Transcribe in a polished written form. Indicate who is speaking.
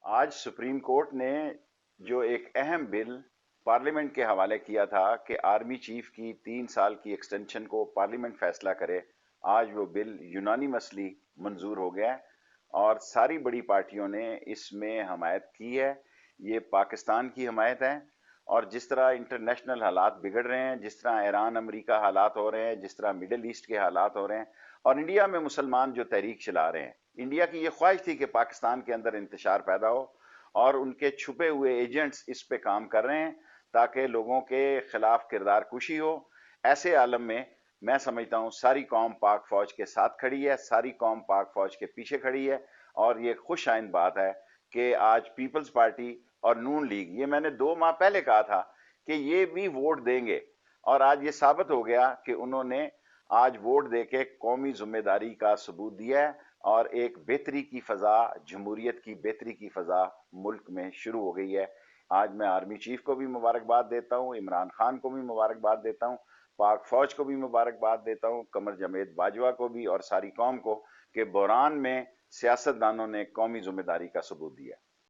Speaker 1: आज supreme court ने जो एक अहम बिल पार्लियामेंट के हवाले किया था कि आर्मी चीफ की 3 साल की एक्सटेंशन को पार्लियामेंट फैसला करे, आज वो बिल यूनानिमसली मंजूर हो गया है और सारी बड़ी पार्टियों ने इसमें हमायत की है। ये पाकिस्तान की हमायत है और जिस तरह इंटरनेशनल हालात बिगड़ रहे हैं, जिस तरह ईरान अमेरिका हालात हो रहे हैं, जिस तरह मिडिल ईस्ट के हालात हो रहे हैं और इंडिया में मुसलमान जो तहरीक चला रहे हैं, इंडिया की ये ख्वाहिश थी कि पाकिस्तान के अंदर इंतशार पैदा हो और उनके छुपे हुए एजेंट्स इस पे काम कर रहे हैं ताकि लोगों के खिलाफ किरदार कुशी हो। ऐसे आलम में मैं समझता हूँ सारी कौम पाक फौज के साथ खड़ी है, सारी कौम पाक फौज के पीछे खड़ी है और ये खुश आइंद बात है कि आज पीपल्स पार्टी और नून लीग, ये मैंने 2 माह पहले कहा था कि ये भी वोट देंगे और आज ये साबित हो गया कि उन्होंने आज वोट देके कौमी जिम्मेदारी का सबूत दिया है और एक बेहतरी की फजा, जमहूरियत की बेहतरी की फजा मुल्क में शुरू हो गई है। आज मैं आर्मी चीफ को भी मुबारकबाद देता हूँ, इमरान खान को भी मुबारकबाद देता हूँ, पाक फौज को भी मुबारकबाद देता हूँ, कमर जवेद बाजवा को भी और सारी कौम को कि बहरान में सियासतदानों ने कौमी जिम्मेदारी का सबूत दिया।